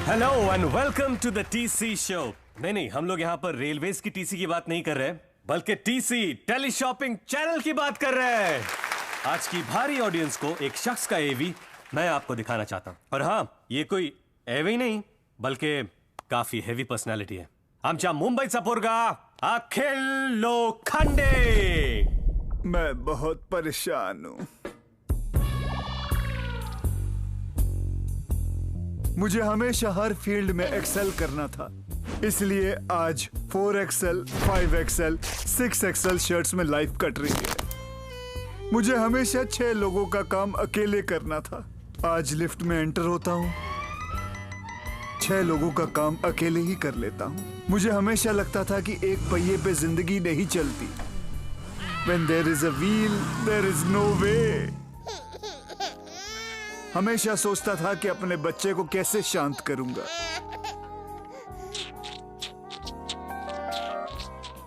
Hello and welcome to the TC show. नहीं, हम लोग यहाँ पर रेलवेज की टीसी की बात नहीं कर रहे, बल्कि टीसी टेली शॉपिंग चैनल की बात कर रहे हैं। आज की भारी ऑडियंस को एक शख्स का एवी मैं आपको दिखाना चाहता हूँ। और हाँ, ये कोई एवी नहीं बल्कि काफी हेवी पर्सनालिटी है। आमच्या मुंबईचा पोरगा अखिल लोखंडे। मैं बहुत परेशान हूँ। मुझे हमेशा हर फील्ड में एक्सेल करना था, इसलिए आज 4XL, 5XL, 6XL शर्ट्स में लाइफ कट रही है। मुझे हमेशा 6 लोगों का काम अकेले करना था। आज लिफ्ट में एंटर होता हूँ, 6 लोगों का काम अकेले ही कर लेता हूँ। मुझे हमेशा लगता था कि एक पहिए पे जिंदगी नहीं चलती। When there is a wheel, there is no way. हमेशा सोचता था कि अपने बच्चे को कैसे शांत करूंगा।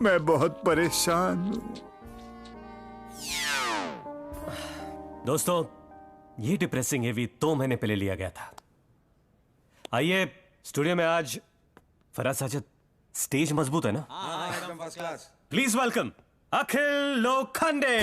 मैं बहुत परेशान हूं। दोस्तों, ये डिप्रेसिंग एवी 2 महीने पहले लिया गया था। आइए स्टूडियो में आज फराज साजिद। स्टेज मजबूत है ना? एकदम first class. Please welcome Akhil Lokhande.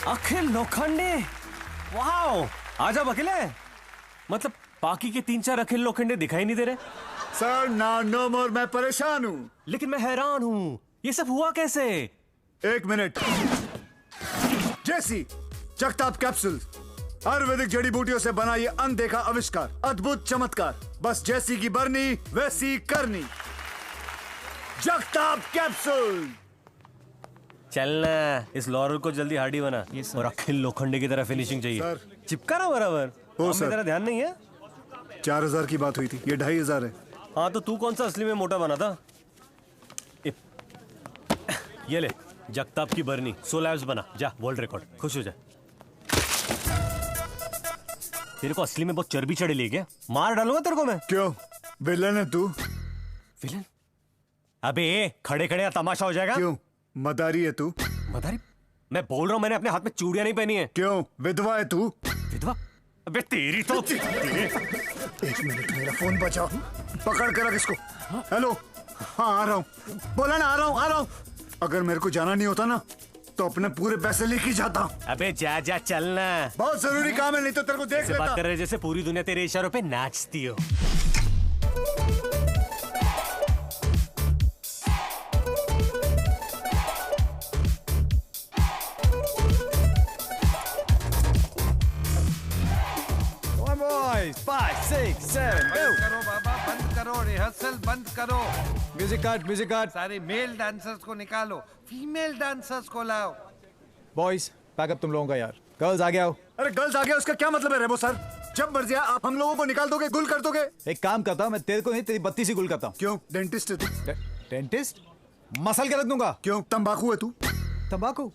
Akhil Lokhande, wow! आज आप अकेले हैं? मतलब बाकी के 3-4 अखिल लोखंडे दिखाई नहीं दे रहे? सर ना, नो मोर। मैं परेशान हूं। लेकिन मैं हैरान हूं, ये सब हुआ कैसे? 1 मिनट। जैसी जगताप कैप्सूल, आयुर्वेदिक जड़ी बूटियों से बना ये अनदेखा आविष्कार, अद्भुत चमत्कार, बस जैसी की बरनी वैसी करनी। जगताप कैप्सूल। चलना, इस लॉरल को जल्दी हार्डी बना और अखिल लोखंडे की तरह फिनिशिंग चाहिए। सर। चिपका ना बराबर। हो अब सर। मेरा ध्यान नहीं है। 4000 की बात हुई थी, ये 2500 है। हाँ, तो तू कौन सा असली में मोटा बना था? ये ले, जगताप की बरनी 16 एब्स बना। जा, वर्ल्ड रिकॉर्ड। खुश हो जा। तेरे को असली में बहुत चर्बी चढ़ी ली क्या? मार डालूंगा तेरे को मैं। क्यों, विलन है तू? विलन? अबे खड़े खड़े तमाशा हो जाएगा। क्यों, मदारी है तू? मदारी? मैं बोल रहा हूँ, मैंने अपने हाथ में चूड़ियां नहीं पहनी है। क्यों, विधवा है तू? विधवा? अबे तेरी तो 1 मिनट, मेरा फोन बचाओ। पकड़ कर रख इसको। हेलो। हाँ, आ रहा हूँ। बोला ना, आ रहा हूँ। अगर मेरे को जाना नहीं होता ना, तो अपने पूरे पैसे लेके जाता। अबे जा जा, चलना। बहुत जरूरी काम है, नहीं तो तेरे को देख लेता। बात कर रहे जैसे पूरी दुनिया तेरे इशारों पे नाचती हो। Boys, 5, 6, 7, go. बंद करो बाबा, बंद करो, रिहर्सल बंद करो। म्यूजिक काट। सारे मेल डांसर्स को निकालो, फीमेल डांसर्स को लाओ। बॉयज, पैकअप तुम लोगों का यार। गर्ल्स आगे आओ। अरे गर्ल्स आ गया, उसका क्या मतलब है रेबो सर? जब मर्जी आप हम लोगों को निकाल दोगे, गुल कर दोगे। एक काम करता हूँ, मैं तेरे को नहीं तेरी बत्ती से गुल करता हूँ। क्यों, डेंटिस्ट है तू? डेंटिस्ट? मसल के रख दूंगा। क्यों, तंबाकू है तू? तंबाकू?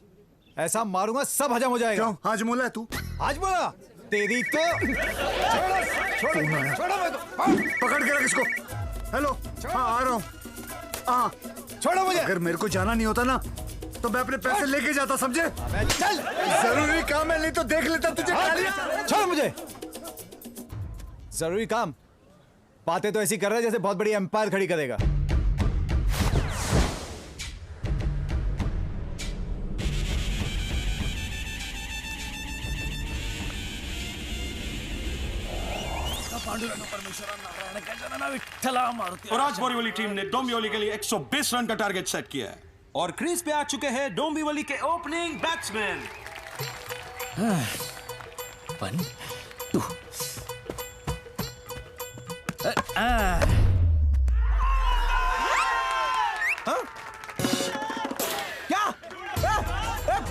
ऐसा मारूंगा सब हजम हो जाएगा। क्यों, हाजमोला है तू? आज बोला तेरी तो छोड़ो मैं तो। पकड़ के रख इसको। हेलो। हाँ, आ रहा हूँ। हाँ, छोड़ो मुझे। अगर मेरे को जाना नहीं होता ना, तो मैं अपने पैसे लेके जाता, समझे? चल, जरूरी काम है, नहीं तो देख लेता तुझे। छोड़ मुझे। जरूरी काम? बातें तो ऐसी कर रहा है जैसे बहुत बड़ी एम्पायर खड़ी करेगा। और आज बोरीवली टीम ने डोंबिवली के लिए 120 रन का टारगेट सेट किया है और क्रीज पे आ चुके हैं डोंबिवली के ओपनिंग बैट्समैन। 1, 2 क्या?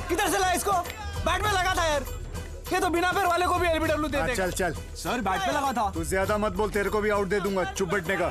किधर से लाया इसको? बैट में लगा था यार। ये तो बिना पैर वाले को भी एलबीडब्ल्यू दे देगा। चल सर बैट पे लगा था। तू ज्यादा मत बोल, तेरे को भी आउट दे दूंगा। चुप बैठने का।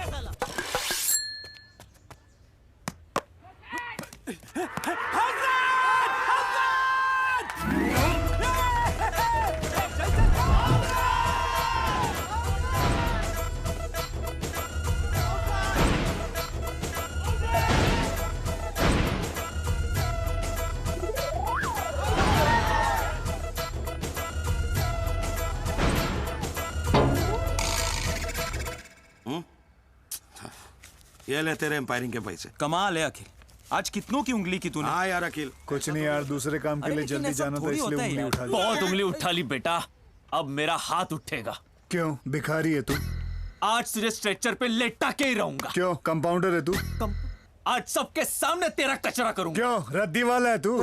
ये ले तेरे एम्पायरिंग के पैसे। कमाल है अखिल, आज कितनों की उंगली की तूने। हाँ यार अखिल, कुछ नहीं यार, दूसरे काम के लिए लेकिन जल्दी ऐसा जाना था थोड़ी इसलिए होता है उंगली यार। उठा ली। बहुत उंगली उठा ली बेटा, अब मेरा हाथ उठेगा। क्यों, भिखारी है तू? आज तुझे स्ट्रेचर पे लेटा के ही रहूंगा। क्यों, कंपाउंडर है तू? आज सबके सामने तेरा कचरा करूंगा। क्यों, रद्दी वाला है तू?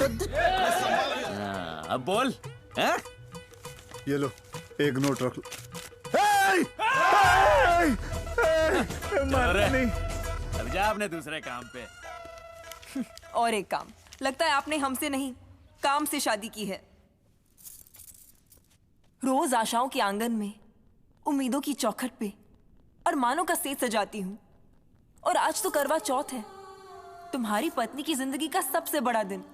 अब बोल हैं? ये लो, एक नोट रख लो। मार नहीं। अब जा अपने दूसरे काम पे। और एक काम, लगता है आपने हमसे नहीं काम से शादी की है। रोज आशाओं के आंगन में, उम्मीदों की चौखट पे अरमानों का सेज सजाती हूं, और आज तो करवा चौथ है, तुम्हारी पत्नी की जिंदगी का सबसे बड़ा दिन,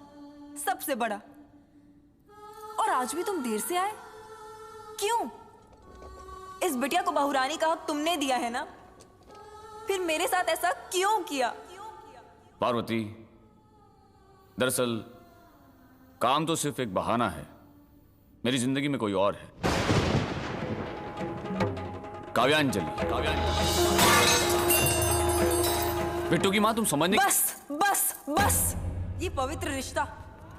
सबसे बड़ा। और आज भी तुम देर से आए, क्यों? इस बिटिया को बहुरानी का हक तुमने दिया है ना, फिर मेरे साथ ऐसा क्यों किया? पार्वती, दरअसल काम तो सिर्फ एक बहाना है, मेरी जिंदगी में कोई और है। काव्यांजलि, बिट्टू की मां, तुम समझ नहीं। बस बस बस, ये पवित्र रिश्ता,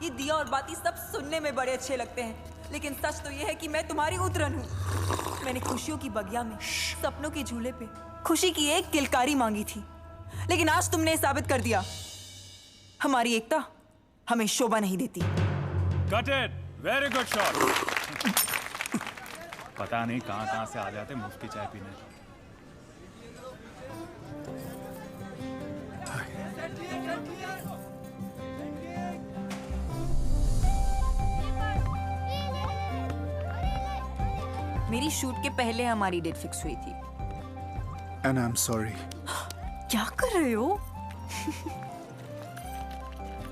ये दिया और बाती सब सुनने में बड़े अच्छे लगते हैं, लेकिन सच तो ये है कि मैं तुम्हारी उतरन हूँ। मैंने खुशियों की बगिया में, सपनों के झूले पे खुशी की एक किलकारी मांगी थी, लेकिन आज तुमने साबित कर दिया हमारी एकता हमें शोभा नहीं देती। Cut it, very good shot. पता नहीं कहां से आ जाते मुफ्त की चाय पीने। मेरी शूट के पहले हमारी डेट फिक्स हुई थी। And I'm sorry. क्या कर रहे हो?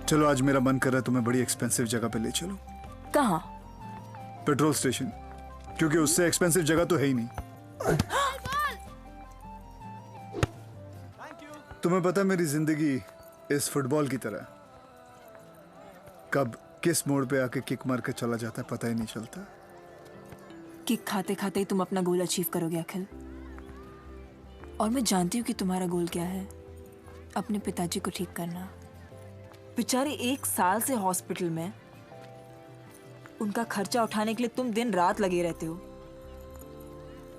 चलो, आज मेरा मन कर रहा है तुम्हें बड़ी एक्सपेंसिव जगह पे ले चलो। कहाँ? पेट्रोल स्टेशन, क्योंकि उससे एक्सपेंसिव जगह तो है ही नहीं। तुम्हें पता है, मेरी जिंदगी इस फुटबॉल की तरह, कब किस मोड़ पे आके किक मार के चला जाता है पता ही नहीं चलता। किक खाते खाते ही तुम अपना गोल अचीव करोगे अखिल, और मैं जानती हूँ कि तुम्हारा गोल क्या है, अपने पिताजी को ठीक करना। बेचारे 1 साल से हॉस्पिटल में, उनका खर्चा उठाने के लिए तुम दिन रात लगे रहते हो,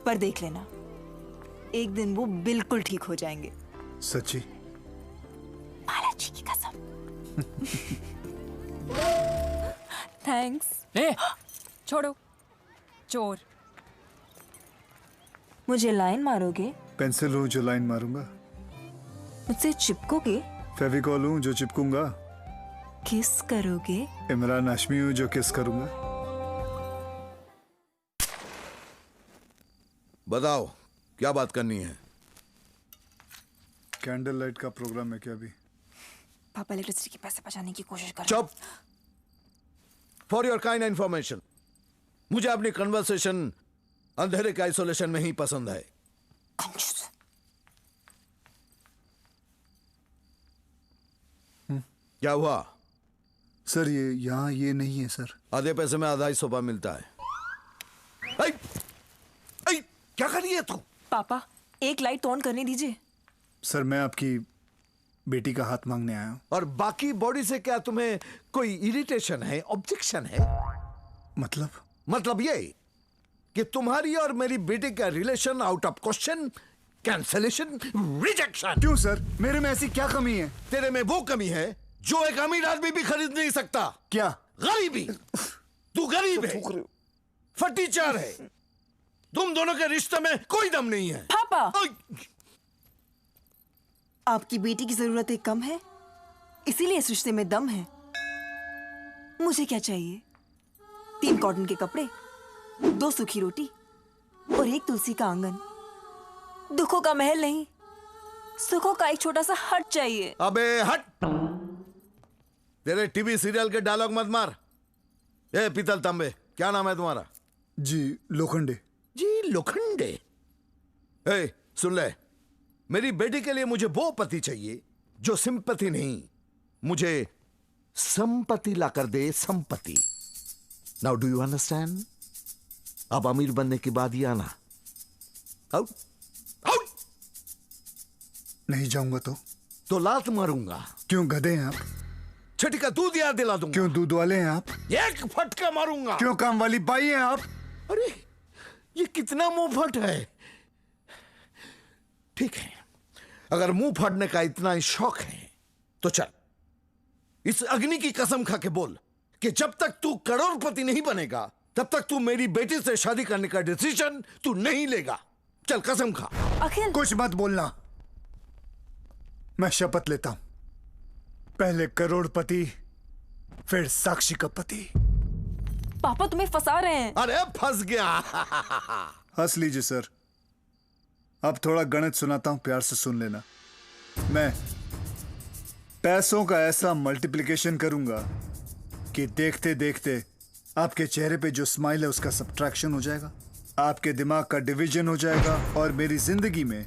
पर देख लेना, एक दिन वो बिल्कुल ठीक हो जाएंगे। सच्ची? बालाजी की कसम। थैंक्स। ए, छोड़ो, चोर। मुझे लाइन मारोगे? पेंसिल हूं जो लाइन मारूंगा। मुझसे चिपकोगे? फेविकॉल हूं जो चिपकूंगा। किस करोगे? इमरान हाशमी हूं जो किस करूंगा। बताओ, क्या बात करनी है? कैंडल लाइट का प्रोग्राम है क्या अभी? पापा इलेक्ट्रिसिटी के पैसे बचाने की कोशिश कर। चुप। फॉर योर काइंड इंफॉर्मेशन, मुझे अपनी कन्वर्सेशन अंधेरे के आइसोलेशन में ही पसंद है। क्या हुआ? सर, ये यहाँ ये नहीं है सर। आधे पैसे में आधा ही सोफा मिलता है। ऐ, ऐ, क्या कर रही है तू? पापा, एक लाइट ऑन करने दीजिए। सर, मैं आपकी बेटी का हाथ मांगने आया हूँ। और बाकी बॉडी से क्या तुम्हें कोई इरिटेशन है, ऑब्जेक्शन है? मतलब ये कि तुम्हारी और मेरी बेटी का relation out of question, cancellation, rejection. क्यों सर, मेरे में ऐसी क्या कमी है? तेरे में वो कमी है जो एक अमीर आदमी भी खरीद नहीं सकता। क्या? गरीबी। तू गरीब है, फटीचर है, तुम दोनों के रिश्ते में कोई दम नहीं है। पापा, आपकी बेटी की जरूरतें कम है, इसीलिए इस रिश्ते में दम है। मुझे क्या चाहिए? 3 कॉटन के कपड़े, 2 सूखी रोटी और 1 तुलसी का आंगन। दुखों का महल नहीं, सुखों का एक छोटा सा हट चाहिए। अबे हट, तेरे टीवी सीरियल के डायलॉग मत मार। ए पीतल तांबे, क्या नाम है तुम्हारा? जी लोखंडे। जी लोखंडे। ए सुन ले, मेरी बेटी के लिए मुझे वो पति चाहिए जो सिंपैथी नहीं, मुझे संपत्ति लाकर दे, संपत्ति। Now do you understand? अब अमीर बनने के बाद ही आना। Out out. नहीं जाऊंगा तो लात मारूंगा। क्यों गधे हैं आप? छठी का दूध याद दिला दूंगा। क्यों दूध वाले हैं आप? एक फटका मारूंगा। क्यों काम वाली बाई हैं आप? अरे ये कितना मुंह फट है। ठीक है, अगर मुंह फाड़ने का इतना ही शौक है तो चल इस अग्नि की कसम खा के बोल कि जब तक तू करोड़पति नहीं बनेगा तब तक तू मेरी बेटी से शादी करने का डिसीजन तू नहीं लेगा। चल कसम खा। अखिल, कुछ मत बोलना। मैं शपथ लेता हूं, पहले करोड़पति फिर साक्षी का पति। पापा तुम्हें फंसा रहे हैं। अरे फंस गया। हंस लीजिए सर। अब थोड़ा गणित सुनाता हूं, प्यार से सुन लेना। मैं पैसों का ऐसा मल्टीप्लिकेशन करूंगा कि देखते देखते आपके चेहरे पे जो स्माइल है उसका सब्ट्रैक्शन हो जाएगा, आपके दिमाग का डिवीजन हो जाएगा और मेरी जिंदगी में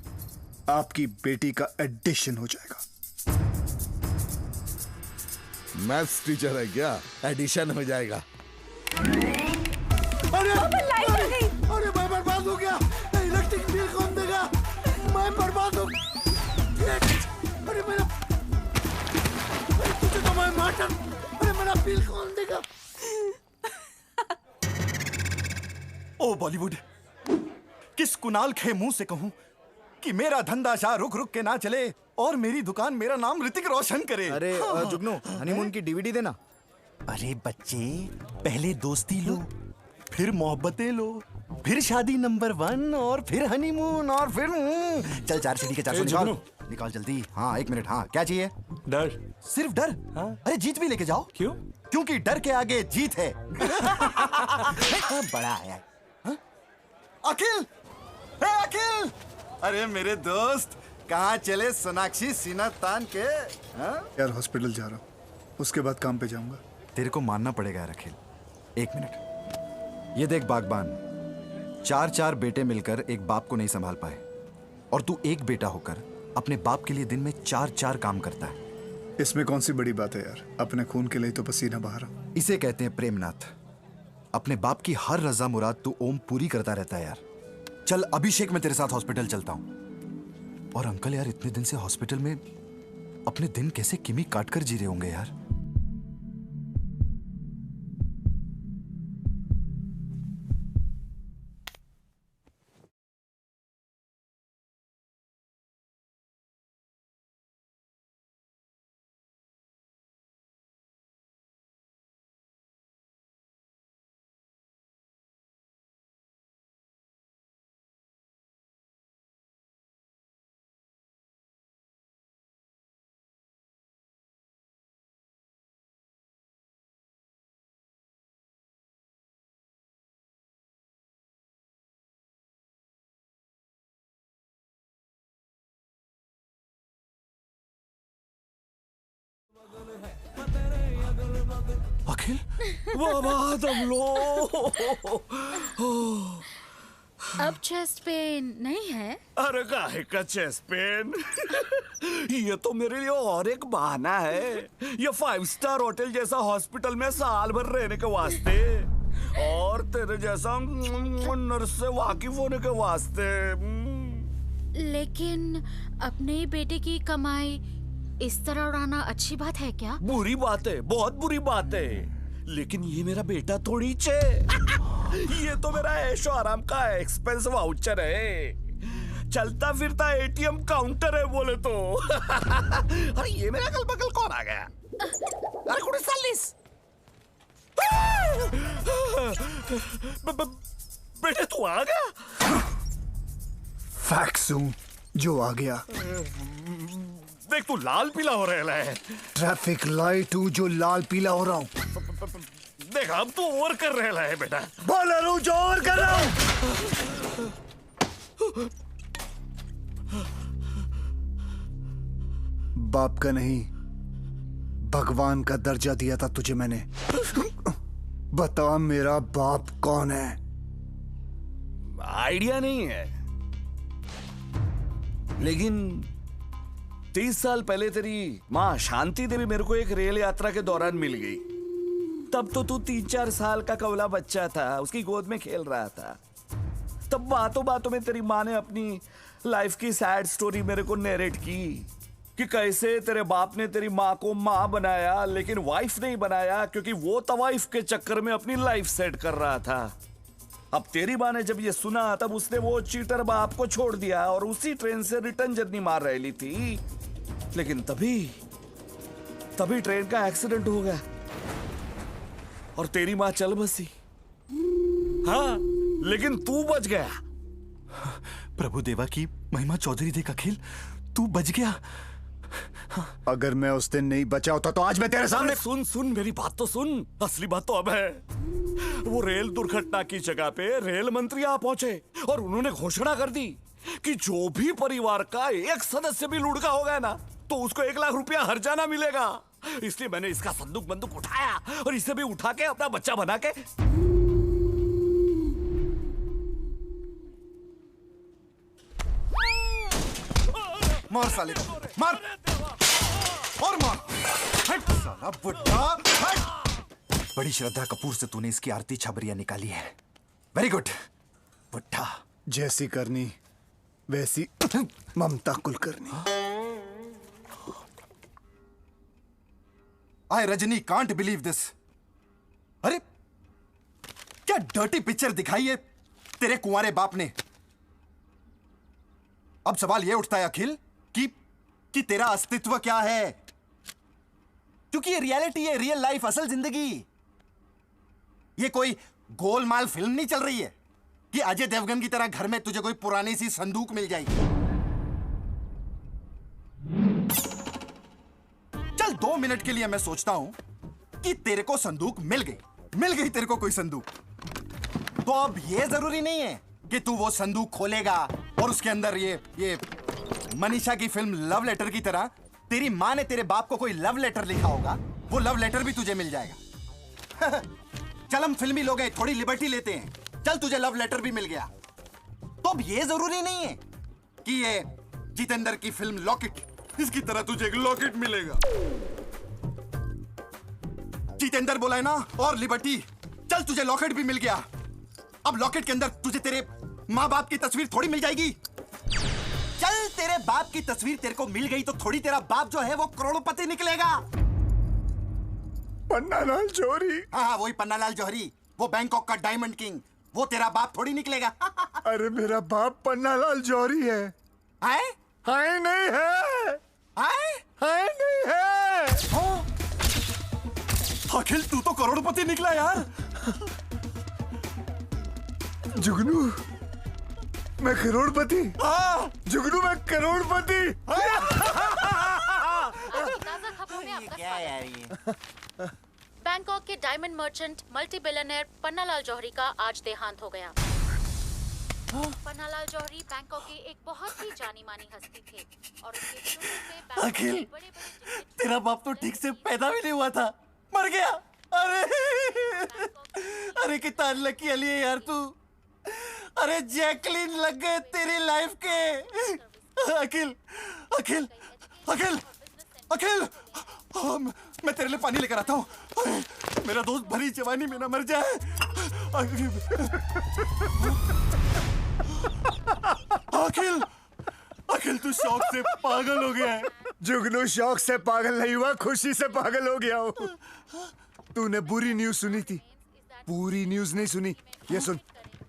आपकी बेटी का एडिशन हो जाएगा। मैथ्स टीचर है क्या? एडिशन हो जाएगा। अरे लाइट आ गई। अरे मैं बर्बाद हो गया। इलेक्ट्रिक बिल कौन देगा? मैं बर्बाद हो। अरे मेरा, तुझे तो मैं मार। अरे मेरा बिल कौन देगा? ओ बॉलीवुड, किस कुणाल के मुंह से कहूं कि मेरा धंधा शाह रुक रुक के ना चले और मेरी दुकान मेरा नाम ऋतिक रोशन करे। अरे जुगनू, हनीमून की डीवीडी देना। अरे बच्चे, पहले दोस्ती लो, फिर मोहब्बतें लो, फिर शादी नंबर 1 और फिर हनीमून और फिर चल 4 सीढ़ी के 400 निकाल। निकाल जल्दी। हाँ 1 मिनट। हाँ क्या चाहिए? डर। सिर्फ डर? हाँ? अरे जीत भी लेके जाओ। क्यों? क्योंकि डर के आगे जीत है। बड़ा है। हाँ? अखिल, अखिल, अरे मेरे दोस्त, कहाँ चले सोनाक्षी सीना तान के? हाँ? यार हॉस्पिटल जा रहा हूँ, उसके बाद काम पे जाऊंगा। तेरे को मानना पड़ेगा यार अखिल। 1 मिनट। ये देख बागबान, 4 बेटे मिलकर एक बाप को नहीं संभाल पाए और तू एक बेटा होकर अपने बाप के लिए दिन में 4 काम करता है। इसमें कौन सी बड़ी बात है यार? अपने खून के लिए तो पसीना बहा रहा हूं। इसे कहते हैं प्रेमनाथ। अपने बाप की हर रजा मुराद तू ओम पूरी करता रहता है यार। चल अभिषेक, मैं तेरे साथ हॉस्पिटल चलता हूं। और अंकल यार, इतने दिन से हॉस्पिटल में अपने दिन कैसे किमी काट कर जी रहे होंगे यार। अखिल, वाह तुम लो। अब चेस्ट पेन नहीं है? अरे काहे का चेस्ट पेन? ये तो मेरे लिए और एक बहाना है। ये 5 स्टार होटल जैसा हॉस्पिटल में साल भर रहने के वास्ते और तेरे जैसा नर्स से वाकिफ होने के वास्ते। लेकिन अपने बेटे की कमाई इस तरह उड़ाना अच्छी बात है क्या? बुरी बात है, बहुत बुरी बात है। लेकिन ये मेरा बेटा थोड़ी चे। ये तो मेरा ऐशो आराम का एक्सपेंस वाउचर है, चलता फिरता एटीएम काउंटर है बोले तो। अरे ये मेरा अगल बगल कौन आ गया? अरे कुछ सालिस। बेटे तू आ गया? फैक्स हूं जो आ गया। देख तू लाल पीला हो रहा है। ट्रैफिक लाइट हूं जो लाल पीला हो रहा हूं। देख अब तू और कर रहा है बेटा। बोल रहा हूं जो और कर रहा हूं। बाप का नहीं, भगवान का दर्जा दिया था तुझे मैंने। बता मेरा बाप कौन है? आइडिया नहीं है, लेकिन 30 साल पहले तेरी माँ शांति देवी मेरे को एक रेल यात्रा के दौरान मिल गई। तब तो तू 3-4 साल का कवला बच्चा था, उसकी गोद में खेल रहा था। तब बातों बातों में तेरी माँ ने अपनी लाइफ की सैड स्टोरी मेरे को नरेट की कि कैसे तेरे बाप ने तेरी माँ को माँ बनाया लेकिन वाइफ नहीं बनाया, क्योंकि वो तवाइफ के चक्कर में अपनी लाइफ सेट कर रहा था। अब तेरी माँ ने जब ये सुना तब उसने वो चीटर बाप को छोड़ दिया और उसी ट्रेन से रिटर्न जर्नी मार रही थी, लेकिन तभी ट्रेन का एक्सीडेंट हो गया और तेरी माँ चल बसी। हाँ, लेकिन तू बच गया। प्रभु देवा की महिमा चौधरी देख अखिल, तू बच गया। अगर मैं उस दिन नहीं बचा होता तो आज मैं तेरे सामने। सुन मेरी बात तो सुन। असली बात तो अब है, वो रेल दुर्घटना की जगह पे रेल मंत्री आ पहुंचे और उन्होंने घोषणा कर दी कि जो भी परिवार का एक सदस्य भी लुढ़का हो गया ना तो उसको 1 लाख रुपया हर्जाना मिलेगा। इसलिए मैंने इसका संदूक बंदूक उठाया और इसे भी उठा के अपना बच्चा बना के मार साले को, मार और मार। हट साला बुड्ढा, हट। बड़ी श्रद्धा कपूर से तूने इसकी आरती छबरिया निकाली है। वेरी गुड बुड्ढा। जैसी करनी वैसी ममता कुलकर्णी। आई रजनी कांट बिलीव दिस। अरे क्या डर्टी पिक्चर दिखाई है तेरे कुंवारे बाप ने। अब सवाल यह उठता है अखिल कि तेरा अस्तित्व क्या है, क्योंकि ये रियलिटी है, रियल लाइफ, असल जिंदगी। ये कोई गोलमाल फिल्म नहीं चल रही है कि अजय देवगन की तरह घर में तुझे कोई पुरानी सी संदूक मिल जाएगी। चल 2 मिनट के लिए मैं सोचता हूं कि तेरे को संदूक मिल गई तेरे को कोई संदूक, तो अब ये जरूरी नहीं है कि तू वो संदूक खोलेगा और उसके अंदर ये मनीषा की फिल्म लव लेटर की तरह तेरी माँ ने तेरे बाप को कोई लव लेटर लिखा होगा, वो लव लेटर भी तुझे मिल जाएगा। चल हम फिल्मी लोग हैं, थोड़ी लिबर्टी लेते हैं। चल तुझे लव लेटर भी मिल गया, तो अब ये जरूरी नहीं है कि ये जितेंद्र की फिल्म लॉकेट, इसकी तरह तुझे एक लॉकेट मिलेगा। जितेंद्र बोला है ना, और लिबर्टी। चल तुझे लॉकेट भी मिल गया, अब लॉकेट के अंदर तुझे तेरे माँ बाप की तस्वीर थोड़ी मिल जाएगी। चल तेरे बाप की तस्वीर तेरे को मिल गई तो थोड़ी तेरा बाप जो है वो करोड़पति निकलेगा। पन्नालाल जौहरी। हाँ, वही पन्नालाल जौहरी, वो बैंकॉक का डायमंड किंग, वो तेरा बाप थोड़ी निकलेगा। अरे मेरा बाप पन्नालाल जौहरी है। हाय नहीं है। हाय नहीं है। अखिल तू तो करोड़पति निकला यार। जुगनू मैं करोड़पति। जुगनू मैं करोड़पति। क्या यार ये? बैंकॉक के diamond merchant multi billionaire Pannalal Johri का आज देहांत हो गया। पन्नालाल जौहरी बैंकॉक के एक बहुत ही जानी मानी हस्ती थे और उनके शुरू से अखिल, तेरा बाप तो ठीक से पैदा भी नहीं हुआ था, मर गया। अरे कितना अनलकी अली है यार तू। अरे जैकलिन लग गए तेरी लाइफ के। अखिल अखिल अखिल अखिल, मैं तेरे लिए पानी लेकर आता हूँ। मेरा दोस्त भरी जवानी में ना मर जाए। अखिल अखिल तू शौक से पागल हो गया है। जुगनू शौक से पागल नहीं हुआ, खुशी से पागल हो गया हूँ। तूने बुरी न्यूज सुनी थी, पूरी न्यूज नहीं सुनी। ये सुन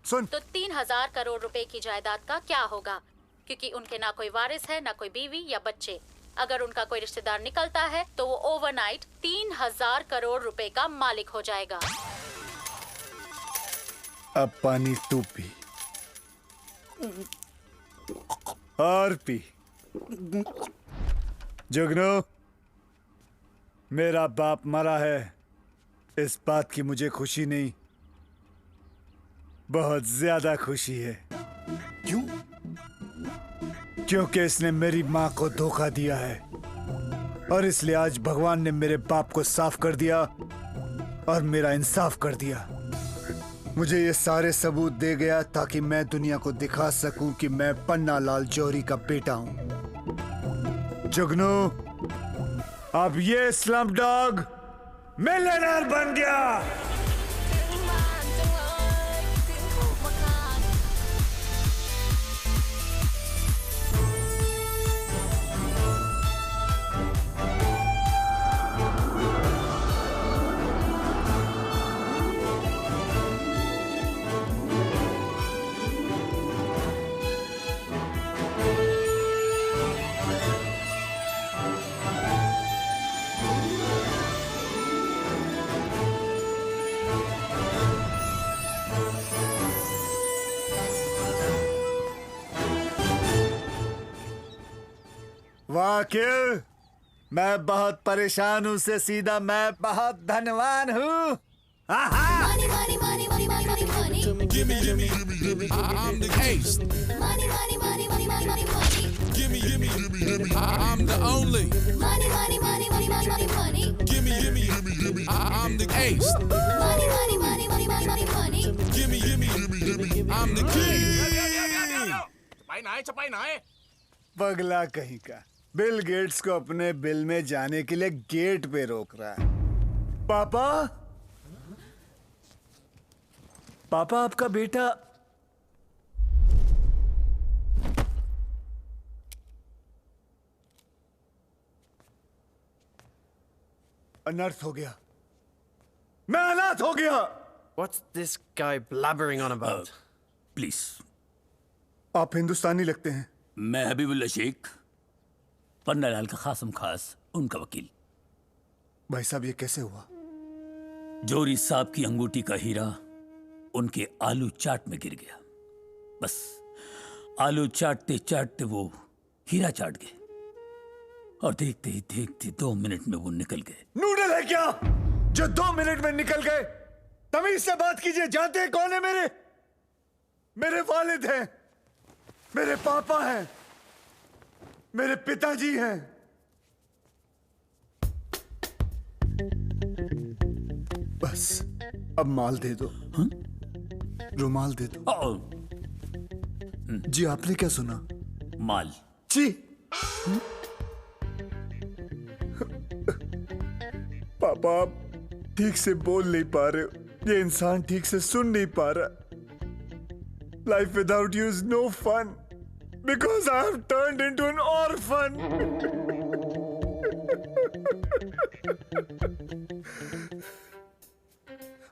सुन। तो 3000 करोड़ रुपए की जायदाद का क्या होगा, क्योंकि उनके ना कोई वारिस है, ना कोई बीवी या बच्चे। अगर उनका कोई रिश्तेदार निकलता है तो वो ओवरनाइट 3000 करोड़ रुपए का मालिक हो जाएगा। अब पानी तू पी और पी। जुगनू मेरा बाप मरा है, इस बात की मुझे खुशी नहीं, बहुत ज्यादा खुशी है। क्यों? क्योंकि इसने मेरी माँ को धोखा दिया है और इसलिए आज भगवान ने मेरे बाप को साफ कर दिया और मेरा इंसाफ कर दिया। मुझे ये सारे सबूत दे गया ताकि मैं दुनिया को दिखा सकूं कि मैं पन्नालाल जौहरी का बेटा हूं। जुगनू अब ये स्लमडॉग मिलियनेयर बन गया। वाकिल, मैं बहुत परेशान हूँ से सीधा मैं बहुत धनवान हूँ। Money, money, money, money, money, money, money. Gimme, gimme, gimme, gimme, I'm the ace. Money, money, money, money, money, money, money. Gimme, gimme, gimme, gimme, I'm the only. Money, money, money, money, money, money, money. Gimme, gimme, gimme, gimme, I'm the ace. Money, money, money, money, money, money, money. Gimme, gimme, gimme, gimme, I'm the king. चपाई ना है। पगला कहीं का Bill Gates को अपने bill में जाने के लिए गेट पे रोक रहा है। पापा, पापा आपका बेटा अनर्थ हो गया। मैं अनाथ हो गया। What's this guy blabbering on about? Please. आप हिंदुस्तानी लगते हैं। मैं हबीबुल्ला शेख, पन्नालाल का खासम खास उनका वकील। भाई साहब, ये कैसे हुआ? जोहरी साहब की अंगूठी का हीरा उनके आलू चाट में गिर गया। बस आलू चाटते चाटते वो हीरा चाट गए और देखते ही देखते 2 मिनट में वो निकल गए। नूडल है क्या जो 2 मिनट में निकल गए? तमीज से बात कीजिए। जानते हैं कौन है? मेरे वालिद हैं, मेरे पापा हैं, मेरे पिताजी हैं। बस अब माल दे दो। रुमाल दे दो। जी आपने क्या सुना? माल। जी पापा, आप ठीक से बोल नहीं पा रहे हो। ये इंसान ठीक से सुन नहीं पा रहा। Life without you is no fun because I have turned into an orphan.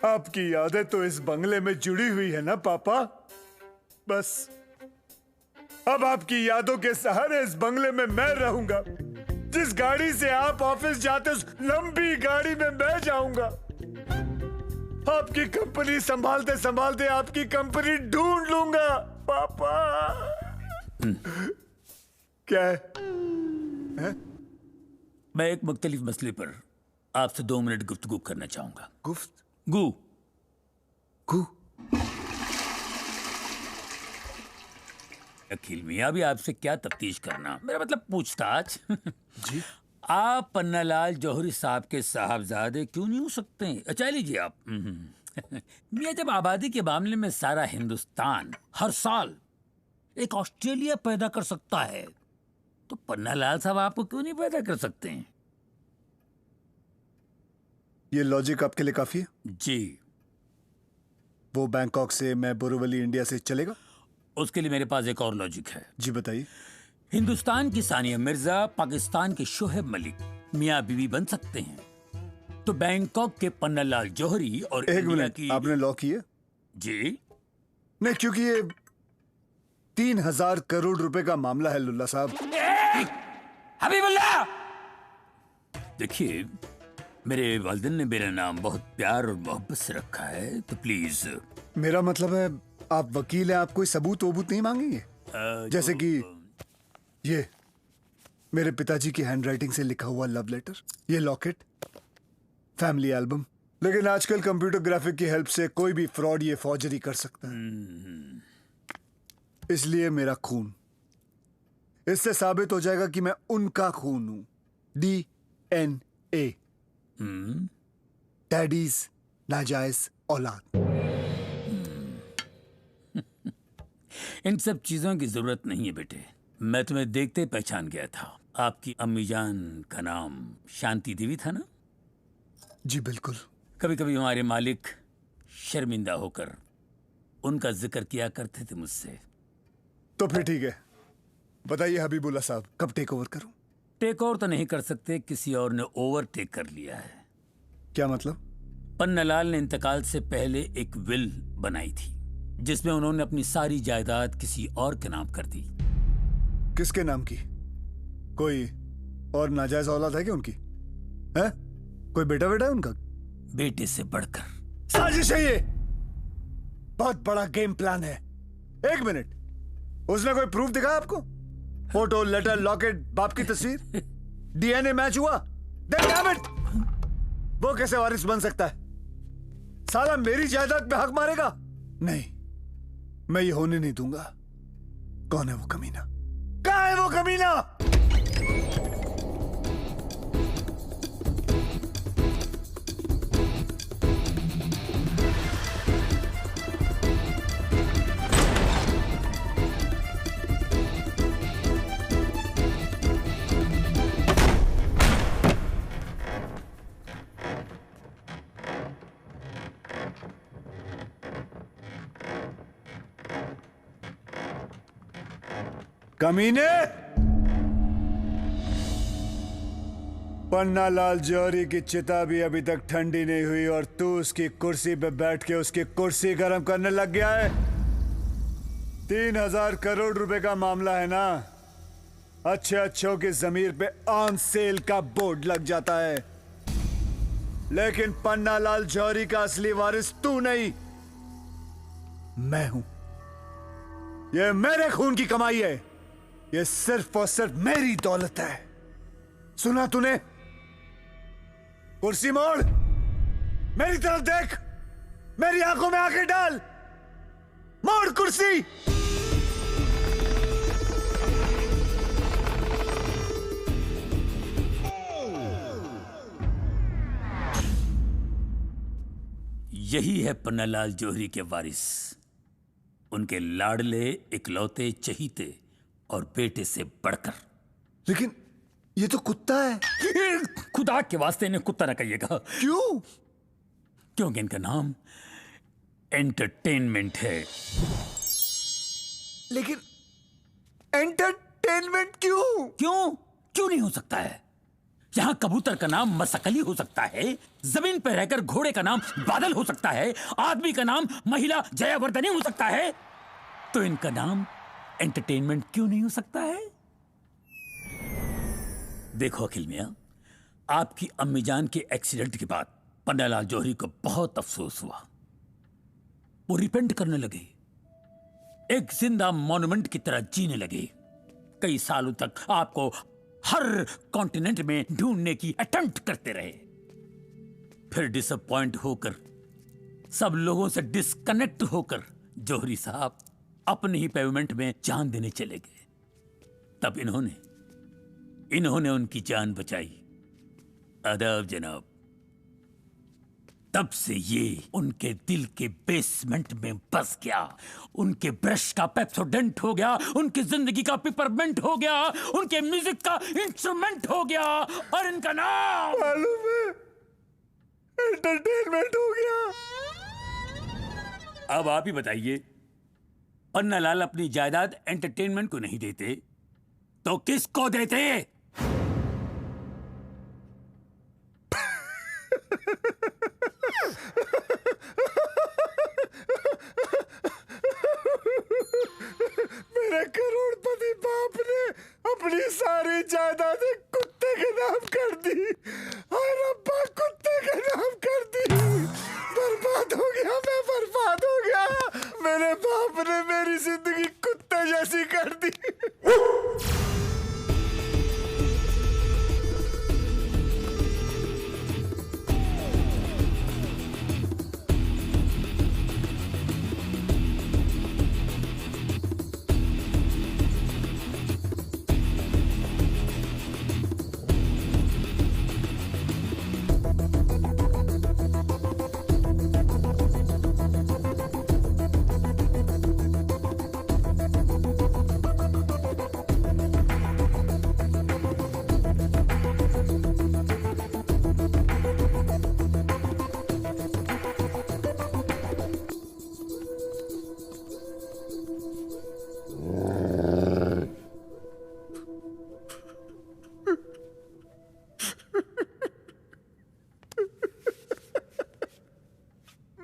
आपकी यादें तो इस बंगले में जुड़ी हुई है ना पापा? बस अब आपकी यादों के सहारे इस बंगले में मैं रहूंगा। जिस गाड़ी से आप ऑफिस जाते उस लंबी गाड़ी में मैं जाऊंगा। आपकी कंपनी संभालते संभालते आपकी कंपनी ढूंढ लूंगा पापा। क्या है? मैं एक मुख्तलिफ मसले पर आपसे 2 मिनट गुफ्तगू करना चाहूंगा। गुफ्तगू? अखिल मियां, भी आपसे क्या तफ्तीश करना, मेरा मतलब पूछताछ। जी? आप पन्नालाल जौहरी साहब के साहबजादे क्यों नहीं हो सकते? अच्छा लीजिए आप। मियां, जब आबादी के मामले में सारा हिंदुस्तान हर साल एक ऑस्ट्रेलिया पैदा कर सकता है, तो पन्नालाल साहब आपको क्यों नहीं पैदा कर सकते हैं? ये लॉजिक आपके लिए काफी है? जी। वो बैंकॉक से, मैं बोरीवली इंडिया से चलेगा? उसके लिए मेरे पास एक और लॉजिक है। जी बताइए। हिंदुस्तान की सानिया मिर्जा पाकिस्तान के शोहेब मलिक मियां बीवी बन सकते हैं, तो बैंकॉक के पन्नालाल जौहरी और एक इंडिया मिनट, की। आपने लॉ किए? जी नहीं, क्योंकि ये 3000 करोड़ रुपए का मामला है लुल्ला साहब। हबीबुल्ला, देखिए, मेरे वालिदैन ने मेरा नाम बहुत प्यार और मोहब्बत से रखा है, तो प्लीज। मेरा मतलब है आप वकील हैं, आप कोई सबूत वबूत नहीं मांगेंगे? जैसे कि ये मेरे पिताजी की हैंडराइटिंग से लिखा हुआ लव लेटर, ये लॉकेट, फैमिली एल्बम। लेकिन आजकल कंप्यूटर ग्राफिक की हेल्प से कोई भी फ्रॉड ये फॉर्जरी कर सकता है। इसलिए मेरा खून, इससे साबित हो जाएगा कि मैं उनका खून हूं। DNA, डैडीज नाजायज औलाद। इन सब चीजों की जरूरत नहीं है बेटे। मैं तुम्हें देखते पहचान गया था। आपकी अम्मी जान का नाम शांति देवी था ना? जी बिल्कुल। कभी कभी हमारे मालिक शर्मिंदा होकर उनका जिक्र किया करते थे मुझसे। तो फिर ठीक है, बताइए हबीबुल्ला साहब, कब टेक ओवर करूं? टेक ओवर तो नहीं कर सकते, किसी और ने ओवरटेक कर लिया है। क्या मतलब? पन्नालाल ने इंतकाल से पहले एक विल बनाई थी, जिसमें उन्होंने अपनी सारी जायदाद किसी और के नाम कर दी। किसके नाम की? कोई और नाजायज औलाद है क्या उनकी? है? कोई बेटा बेटा है उनका? बेटे से बढ़कर साजिश है ये। बहुत बड़ा गेम प्लान है। एक मिनट, उसने कोई प्रूफ दिखाया आपको? फोटो, लेटर, लॉकेट, बाप की तस्वीर, डीएनए मैच हुआ। Damn it! वो कैसे वारिस बन सकता है? साला मेरी जायदाद पे हक मारेगा? नहीं, मैं ये होने नहीं दूंगा। कौन है वो कमीना? कहाँ है वो कमीना? कमीने! पन्नालाल जौहरी की चिता भी अभी तक ठंडी नहीं हुई और तू उसकी कुर्सी पे बैठ के उसकी कुर्सी गर्म करने लग गया है। 3,000 करोड़ रुपए का मामला है ना? अच्छे अच्छों की जमीर पे ऑन सेल का बोर्ड लग जाता है, लेकिन पन्नालाल जौहरी का असली वारिस तू नहीं, मैं हूं। ये मेरे खून की कमाई है, ये सिर्फ और सिर्फ मेरी दौलत है। सुना तूने? कुर्सी मोड़, मेरी तरफ देख, मेरी आंखों में आंखें डाल, मोड़ कुर्सी। यही है पन्नालाल जौहरी के वारिस, उनके लाडले, इकलौते, चहीते और बेटे से बढ़कर। लेकिन ये तो कुत्ता है। खुदा के वास्ते इन्हें कुत्ता न कहिएगा। क्यों? क्योंकि इनका नाम एंटरटेनमेंट है। लेकिन एंटरटेनमेंट क्यों? क्यों नहीं हो सकता है? यहां कबूतर का नाम मसकली हो सकता है, जमीन पर रहकर घोड़े का नाम बादल हो सकता है, आदमी का नाम महिला जयावर्धनी हो सकता है, तो इनका नाम एंटरटेनमेंट क्यों नहीं हो सकता है? देखो अखिल मियां, आपकी अम्मी जान के एक्सीडेंट के बाद पन्नालाल जौहरी को बहुत अफसोस हुआ। वो रिपेंट करने लगे, एक जिंदा मॉन्यूमेंट की तरह जीने लगे। कई सालों तक आपको हर कॉन्टिनेंट में ढूंढने की अटेम्प्ट करते रहे, फिर डिसअपॉइंट होकर, सब लोगों से डिस्कनेक्ट होकर जौहरी साहब अपने ही पेमेंट में जान देने चले गए। तब इन्होंने उनकी जान बचाई। आदाब जनाब। तब से ये उनके दिल के बेसमेंट में बस गया, उनके ब्रश का पेप्सोडेंट हो गया, उनकी जिंदगी का पिपरमेंट हो गया, उनके म्यूजिक का इंस्ट्रूमेंट हो गया, और इनका नाम मालूम है, एंटरटेनमेंट हो गया। अब आप ही बताइए, पन्नालाल अपनी जायदाद एंटरटेनमेंट को नहीं देते तो किसको देते? मेरे करोड़पति बाप ने अपनी सारी जायदादें कुत्ते के नाम कर दी। हाय रब्बा, कुत्ते के नाम कर दी। बर्बाद हो गया, मैं बर्बाद हो गया। मेरे बाप ने मेरी जिंदगी कुत्ते जैसी कर दी।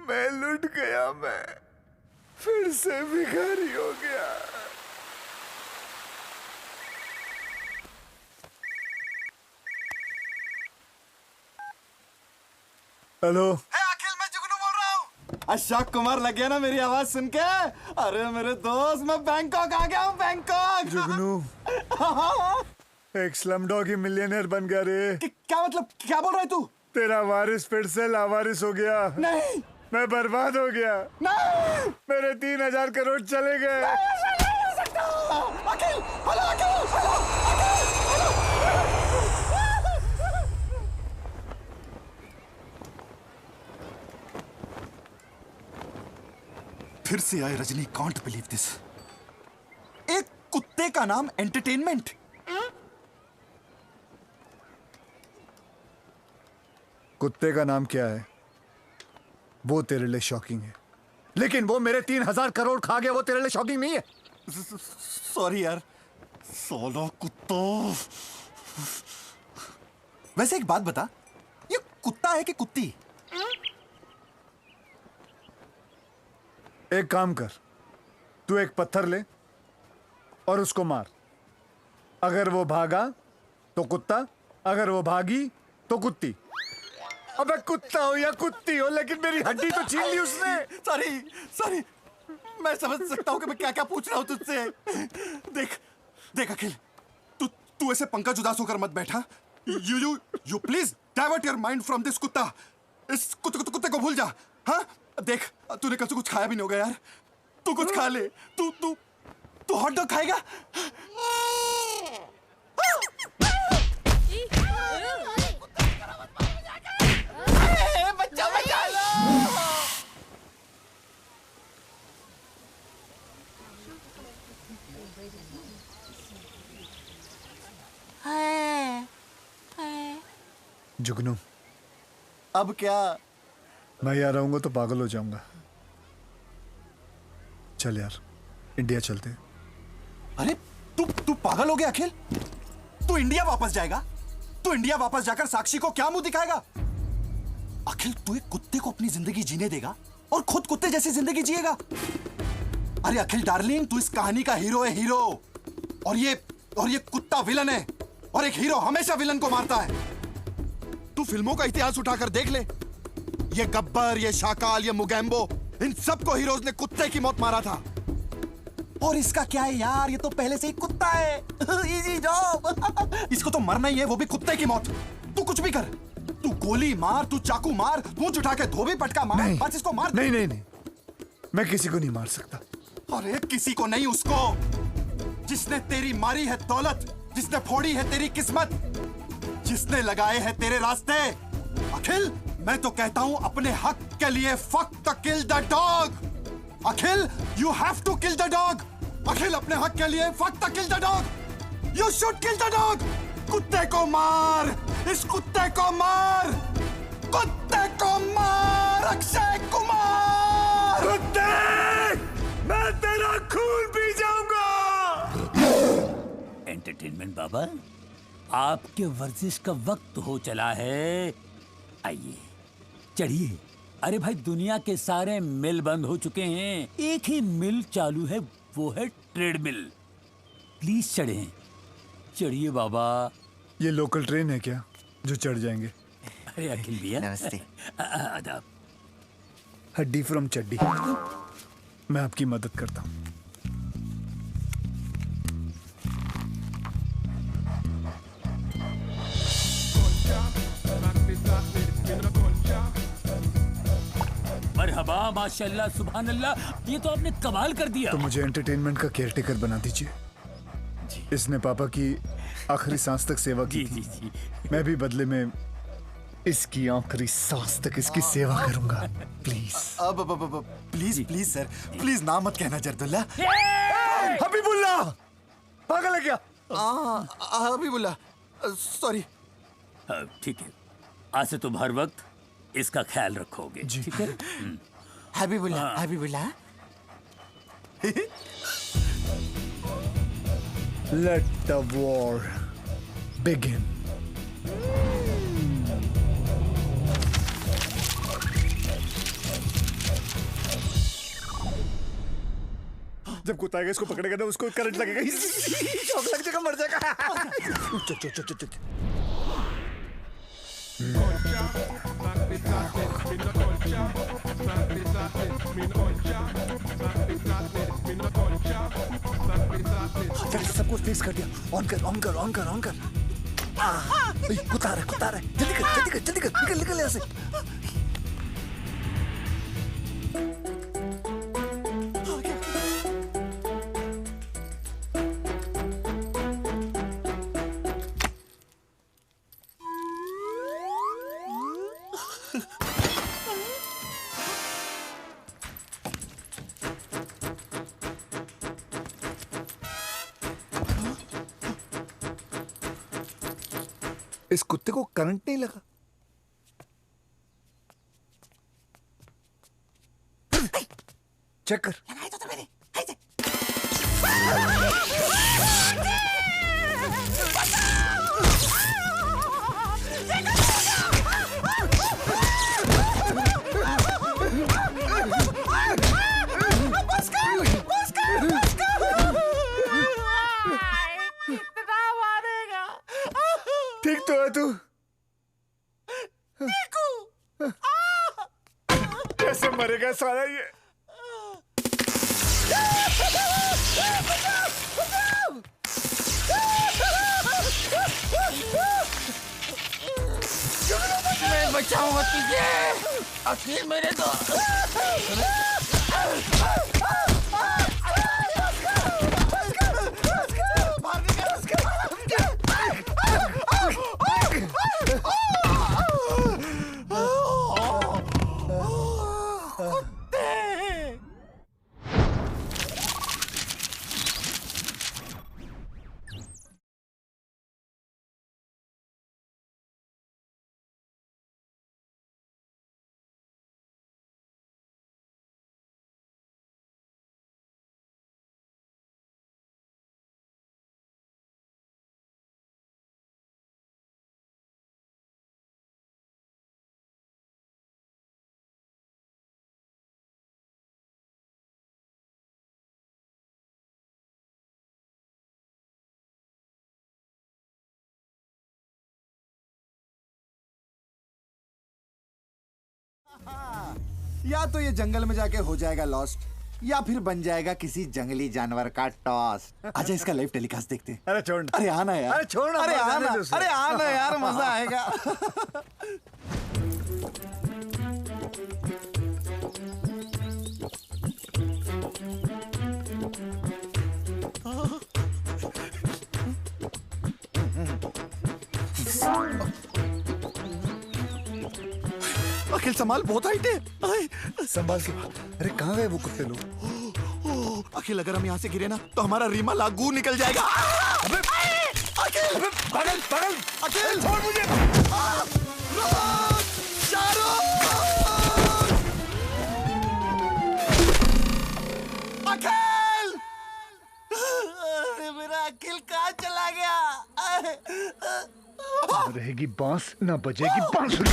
मैं लुट गया, मैं फिर से भिखारी हो गया। हेलो। अखिल, मैं जुगनू बोल रहा हूँ। अशोक कुमार लग गया ना मेरी आवाज सुन के। अरे मेरे दोस्त, मैं बैंकॉक आ गया हूँ, बैंकॉक। जुगनू, एक स्लमडॉग ही मिलियनेयर बन गया रे। क्या मतलब, क्या बोल रहा है तू? तेरा वारिस फिर से लावारिस हो गया। नहीं, मैं बर्बाद हो गया। नहीं, मेरे 3,000 करोड़ चले गए। नहीं हो सकता। अखिल, हेलो अखिल, हेलो फिर से आए रजनी, कांट बिलीव दिस। एक कुत्ते का नाम एंटरटेनमेंट। कुत्ते का नाम क्या है वो तेरे लिए शॉकिंग है, लेकिन वो मेरे 3,000 करोड़ खा गया, वो तेरे लिए शॉकिंग नहीं है। सॉरी यार, सोलो कुत्तो। वैसे एक बात बता, ये कुत्ता है कि कुत्ती? एक काम कर, तू एक पत्थर ले और उसको मार। अगर वो भागा तो कुत्ता, अगर वो भागी तो कुत्ती। अबे कुत्ता हो या कुत्ती हो, लेकिन मेरी हड्डी तो छीन ली उसने। सॉरी सॉरी, मैं समझ सकता हूँ कि मैं क्या क्या पूछ रहा हूँ तुझसे। देख देख अखिल, तू ऐसे पंकज उदास होकर मत बैठा। You please divert your mind from this कुत्ता। इस कुत्ते को भूल जा। हाँ देख, तूने कल से कुछ खाया भी नहीं होगा यार। तू कुछ खा ले। तू हॉट डॉग खाएगा? बच्चा बचा लो। जुगनू, अब क्या? मैं यहाँ रहूंगा तो पागल हो जाऊंगा। चल यार, इंडिया चलते। अरे तू पागल हो गया अखिल? तू इंडिया वापस जाएगा? तू इंडिया वापस जाकर साक्षी को क्या मुंह दिखाएगा? अखिल, तू एक कुत्ते को अपनी जिंदगी जीने देगा और खुद कुत्ते जैसी जिंदगी जिएगा? अरे अखिल डार्लिंग, तू इस कहानी का हीरो है, हीरो। और ये कुत्ता विलन है, और एक हीरो हमेशा विलन को मारता है। तू फिल्मों का इतिहास उठाकर देख ले, ये गब्बर, ये शाकाल, ये मुगैम्बो, इन सबको हीरोज ने कुत्ते की मौत मारा था। और इसका क्या है यार, ये तो पहले से ही कुत्ता है। Easy job. इसको तो मरना ही है, वो भी कुत्ते की मौत। तू कुछ भी कर, तू गोली मार, तू चाकू मार, पूंछ उठा के धोबी पटका मार, बस इसको मार। नहीं, मैं किसी को नहीं मार सकता। अरे किसी को नहीं, उसको जिसने तेरी मारी है दौलत, जिसने फोड़ी है तेरी किस्मत, जिसने लगाए हैं तेरे रास्ते। अखिल, मैं तो कहता हूं अपने हक के लिए fuck the kill the dog. Akhil, you have to kill the dog. Akhil, अपने हक के लिए fuck the kill the dog. You should kill the dog. कुत्ते को मार, इस कुत्ते को मार, कुत्ते को मार। अक्षय कुमार, कुत्ते, मैं तेरा खून पी जाऊंगा। एंटरटेनमेंट बाबा, आपके वर्जिश का वक्त हो चला है। आइए, चढ़िए। अरे भाई, दुनिया के सारे मिल बंद हो चुके हैं, एक ही मिल चालू है, वो है ट्रेडमिल। प्लीज चढ़ें, चढ़िए बाबा। ये लोकल ट्रेन है क्या जो चढ़ जाएंगे? अरे अखिल भैया, नमस्ते। आदाब। हड्डी फ्रॉम चड्डी, मैं आपकी मदद करता हूँ। मरहबा, माशाल्लाह, सुभान अल्लाह, ये तो आपने कमाल कर दिया। तो मुझे एंटरटेनमेंट का केयरटेकर बना दीजिए। इसने पापा की आखिरी सांस तक सेवा की थी। जी। मैं भी बदले में इसकी आखिरी सांस तक इसकी सेवा करूंगा। प्लीज। अब प्लीज सर, प्लीज नाम मत कहना जरदुल्ला। हबीबुल्लाह, पागल है क्या? हबीबुल्लाह, सॉरी। ठीक है, आज से तुम हर वक्त इसका ख्याल रखोगे, ठीक है? Habibullah, Habibullah. Let the war begin. जब कुत्ता आएगा इसको पकड़ेगा ना, उसको करंट लगेगा, शॉक लग जाएगा, मर जाएगा। चल। सब कुछ फिक्स कर दिया। ऑन कर ऑन कर ऑन कर ऑन कर। कुत्ता रहा है जल्दी कर जल्दी कर जल्दी कर निकल निकल यहाँ से। इस कुत्ते को करंट नहीं लगा। चेक कर। ठीक तो है तू? कैसे मरेगा साला ये? मैं बचाऊंगा तुझे। अखिल मेरे दो। या तो ये जंगल में जाके हो जाएगा लॉस्ट, या फिर बन जाएगा किसी जंगली जानवर का टॉस। आजा इसका लाइव टेलीकास्ट देखते हैं। अरे छोड़। अरे आना यार। अरे छोड़ ना। अरे आना। अरे आना यार, मजा आएगा। अखिल संभाल, बहुत हाइट है। संभाल के। अरे कहाँ गए वो कुत्ते लोग? अखिल अगर हम यहाँ से गिरे ना तो हमारा रीमा लागू निकल जाएगा। अबे अखिल, पागल पागल। अखिल छोड़ मुझे। अखिल! अरे मेरा अखिल कहाँ चला गया? रहेगी बांस ना बजेगी बांसुरी।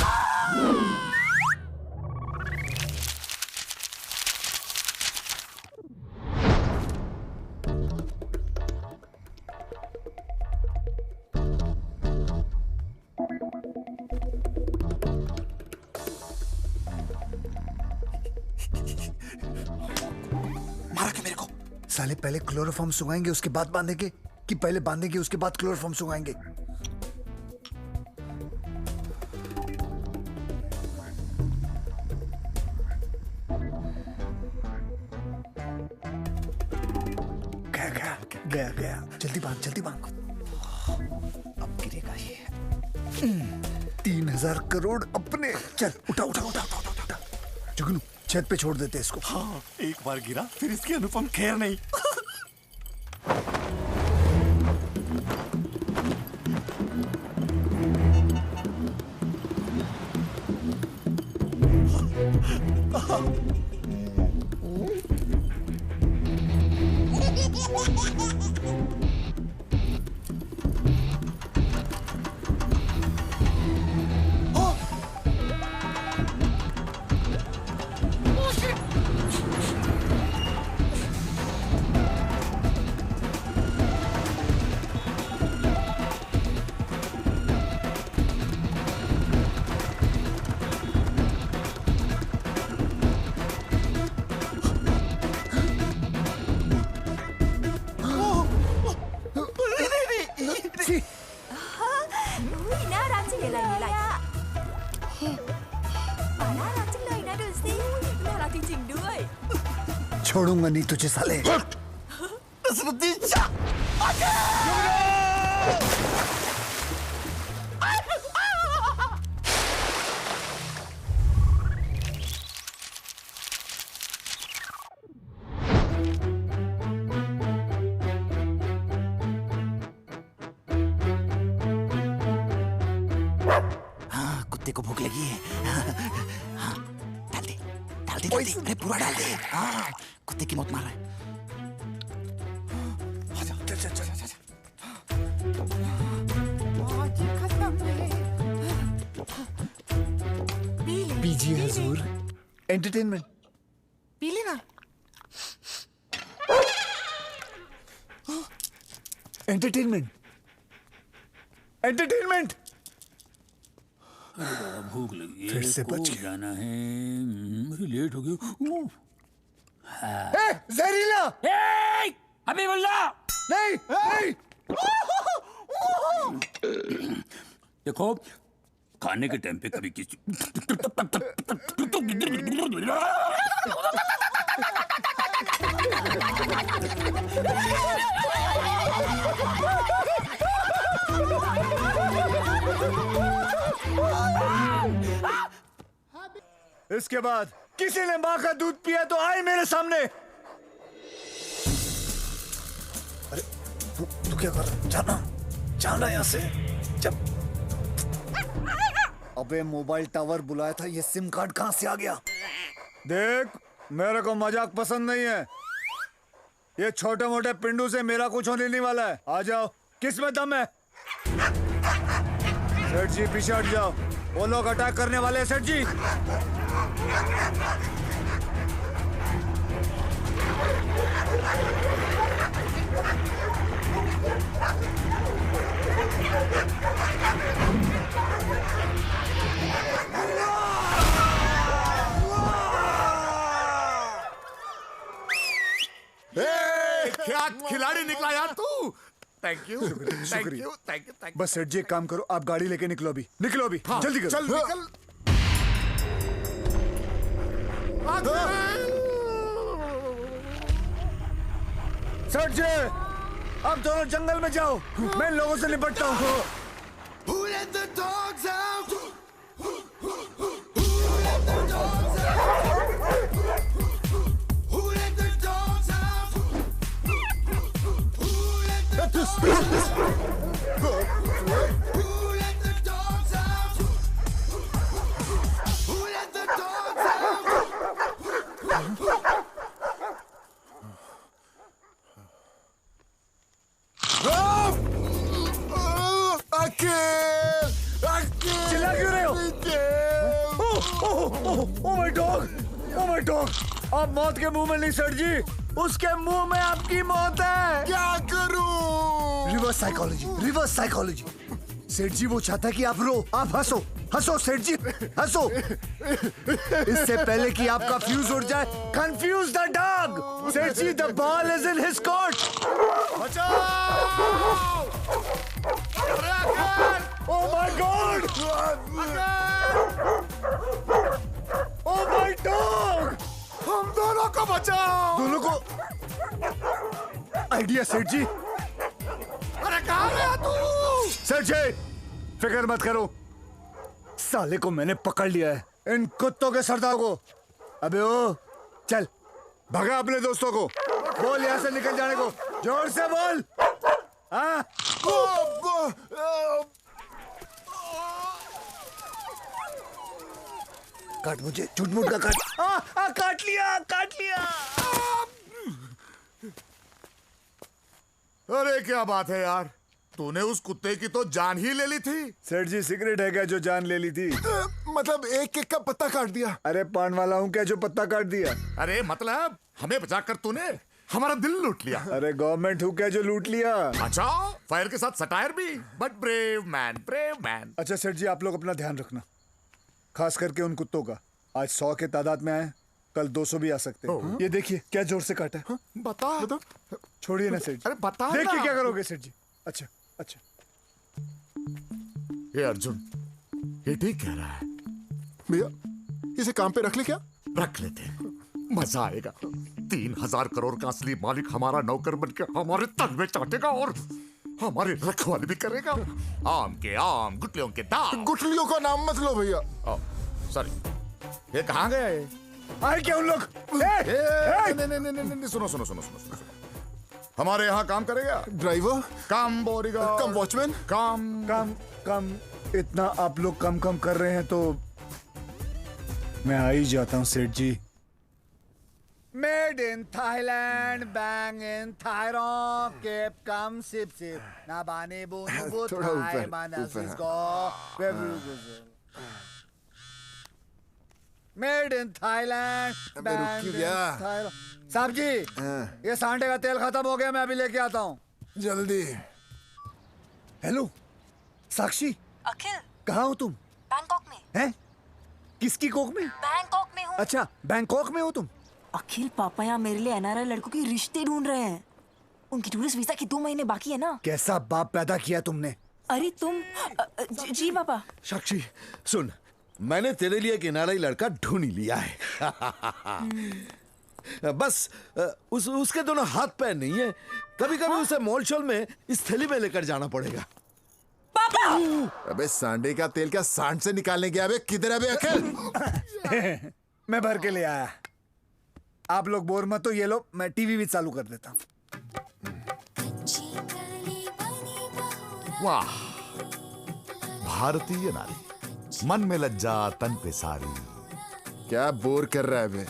मारा क्या मेरे को? साले पहले क्लोरोफॉर्म सुखाएंगे उसके बाद बांधेंगे, कि पहले बांधेंगे उसके बाद क्लोरोफॉर्म सुखाएंगे? गया गया। जल्दी बांध जल्दी बांध। अब गिरेगा ये। 3000 करोड़ अपने। चल उठा उठा उठा उठा उठा, उठा। जुगनू छत पे छोड़ देते इसको। हाँ, एक बार गिरा फिर इसकी अनुपम खेर नहीं। छोड़ूंगा नहीं तुझे साले। नसरुद्दीन शाह कुत्ते को भूख लगी है। हाँ, डाल दे, डाल दे, डाल दे। अरे पूरा डाल दे। हाँ, कुत्ते की मौत मार रहा है। चल चल चल चल। पीजी हजूर, एंटरटेनमेंट पी लेना। Entertainment entertainment. भूख लगी है, फिर से बच को जाना है। मुझे लेट हो गया। जहरीला। हबीबुल्लाह नहीं नहीं। देखो, खाने के टाइम पे कभी किसी इसके बाद किसी ने माँ का दूध पिया तो आए मेरे सामने। अरे तू क्या कर रहा है? जाना जाना यहाँ से। जब अबे मोबाइल टावर बुलाया था, ये सिम कार्ड कहाँ से आ गया? देख, मेरे को मजाक पसंद नहीं है। ये छोटे मोटे पिंडू से मेरा कुछ होने नहीं वाला है। आ जाओ, किस में दम है? सेठ जी पीछे हट जाओ, वो लोग अटैक करने वाले हैं। सेठ जी क्या खिलाड़ी निकला यार तू। Thank you thank you thank you. बस सेठ जी एक काम करो, आप गाड़ी लेके निकलो अभी, निकलो अभी। हाँ, जल्दी करो। चल निकल। सेठ जी आप दोनों जंगल में जाओ, मैं इन लोगों से निपटता हूँ। Who let the dogs out? चिल्ला क्यों रहे हो? ओह my dog, oh my dog. आप मौत के मुंह में नहीं सेठ जी, उसके मुंह में आपकी मौत है। क्या करूं? Reverse psychology, reverse psychology. सेठ जी वो चाहता है कि आप रो, आप हंसो, हंसो सेठ जी, हंसो। इससे पहले कि आपका फ्यूज उड़ जाए, confuse the dog. Seth ji the ball is in his court. बचाओ! Oh my god, oh my dog. हम दोनों को बचाओ। दोनों को आइडिया सेठ जी। अरे कहाँ गया तू? सेठ जी फिक्र मत करो, साले को मैंने पकड़ लिया है, इन कुत्तों के सरदार को। अबे ओ चल भगा अपने दोस्तों को, बोल यहाँ से निकल जाने को, जोर से बोल। हाँ काट मुझे, झूठ मूठ का काट। काट लिया, काट लिया। अरे क्या बात है यार, तूने उस कुत्ते की तो जान ही ले ली थी। सेठ जी सिगरेट है क्या जो जान ले ली थी? मतलब एक एक का पत्ता काट दिया। अरे पान वाला हूँ क्या जो पत्ता काट दिया? अरे मतलब हमें बचाकर तूने हमारा दिल लूट लिया। अरे गवर्नमेंट हूँ क्या जो लूट लिया? अच्छा, फायर के साथ सटायर भी, but brave man, brave man. अच्छा सेठ जी आप लोग अपना ध्यान रखना, खास करके उन कुत्तों का। आज 100 के तादाद में आए, कल 200 भी आ सकते हैं। ये देखिए क्या जोर से काटा है। बता। छोड़िए ना सेठ जी। अरे बता। देखिए क्या करोगे सेठ जी। अच्छा अच्छा। ये अर्जुन ये ठीक कह रहा है। भैया इसे काम पे रख ले क्या? रख लेते हैं, मजा आएगा। 3,000 करोड़ का असली मालिक हमारा नौकर बनके हमारे तन में चाटेगा और हमारे रखवाली भी करेगा। आम के आम, गुठलियों के दाम। गुठलियों का नाम मत लो भैया। सॉरी, ये कहाँ गया है? आए क्या उन लोग? नहीं, सुनो सुनो सुनो सुनो सुनो। हमारे यहाँ काम करेगा? ड्राइवर, काम बोरेगा, कम वॉचमैन, कम इतना आप लोग कम कर रहे हैं तो मैं आ ही जाता हूँ Seth ji. Made in Thailand, बैंग इन थाईरों, केप कम सिप ना बाने बोनबो थाई मानसिस को मेड इन थाईलैंड, बैंग इन थाईरों। साहब जी, ये सांडे का तेल खत्म हो गया, मैं अभी लेके आता हूँ। जल्दी। हेलो साक्षी। अखिल, कहाँ हो तुम? बैंकॉक में। हैं? किसकी कोक में? बैंकॉक में हूँ। अच्छा, बैंकॉक में हो तुम? अखिल, पापा यहाँ मेरे लिए एनआरआई लड़कों के रिश्ते ढूंढ रहे हैं। उनकी टूरिस्ट वीजा की 2 महीने बाकी है ना। कैसा बाप पैदा किया तुमने? अरे तुम जी पापा। साक्षी सुन, मैंने तेरे लिए एक एनआरआई लड़का ढूंढ लिया है। बस उसके दोनों हाथ पैर नहीं है। कभी कभी उसे मॉल शॉल में इस थैली में लेकर जाना पड़ेगा। पापा! अबे सांडे का तेल क्या सांड से निकालने गया? अबे किधर है बे अकल? मैं भर के ले आया। आप लोग बोर मत हो, ये लो, मैं टीवी भी चालू कर देता हूँ। वाह, भारतीय नारी, मन में लज्जा तन पे सारी। क्या बोर कर रहा है बे?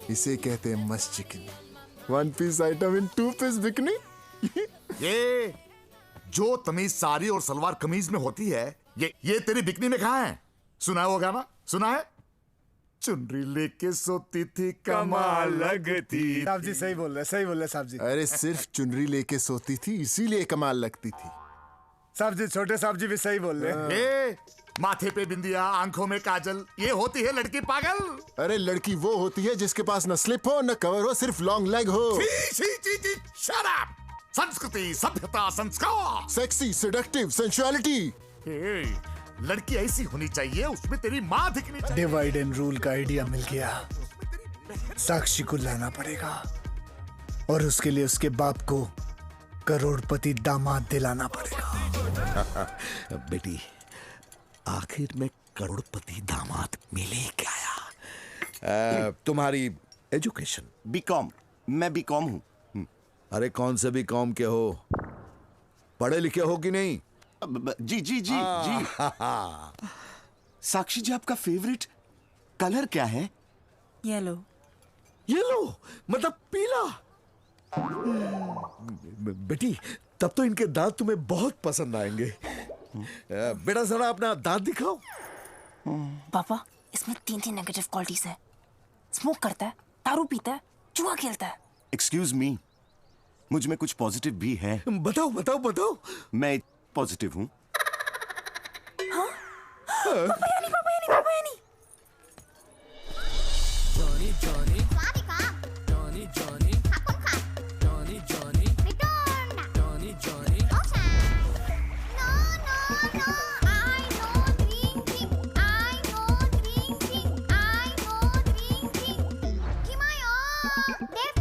इसे कहते हैं मस्त chicken. 1 piece item in 2 piece bikini. ये जो तमीज साड़ी और सलवार कमीज में होती है, ये तेरी बिकनी में कहाँ है? सुना होगा ना? सुना है? चुनरी लेके सोती थी, कमाल लगती। साहब जी सही बोल रहे साहब जी। अरे सिर्फ चुनरी लेके सोती थी इसीलिए कमाल लगती थी। साहब जी, छोटे साहब जी भी सही बोल रहे हैं। माथे पे बिंदिया, आंखों में काजल, ये होती है लड़की पागल। अरे लड़की वो होती है जिसके पास न स्लिप हो न कवर हो, सिर्फ लॉन्ग लेग हो। Shut up! संस्कृति, सभ्यता, संस्कार, सेक्सी, सेडक्टिव, सेंसुअलिटी। लड़की ऐसी होनी चाहिए, उसमें तेरी माँ दिखनी चाहिए। डिवाइड एंड रूल का आइडिया मिल गया। साक्षी को लाना पड़ेगा और उसके लिए उसके बाप को करोड़पति दामाद दिलाना पड़ेगा। बेटी, आखिर में करोड़पति दामाद मिले क्या? तुम्हारी एजुकेशन? बीकॉम। मैं बीकॉम हूँ। अरे कौन से बीकॉम के हो? पढ़े लिखे हो कि नहीं? जी जी जी जी। साक्षी जी, आपका फेवरेट कलर क्या है? येलो। येलो मतलब पीला। बेटी, तब तो इनके दांत तुम्हें बहुत पसंद आएंगे। बेटा जरा अपना दांत दिखाओ। पापा, इसमें 3 नेगेटिव क्वालिटीज है। स्मोक करता है, दारू पीता है, जुआ खेलता है। एक्सक्यूज मी, मुझ में कुछ पॉजिटिव भी है। बताओ बताओ बताओ। मैं पॉजिटिव हूँ। हाँ? पापा यानी। Johnny, Johnny. Johnny, Johnny. Johnny, Johnny. Johnny, Johnny. They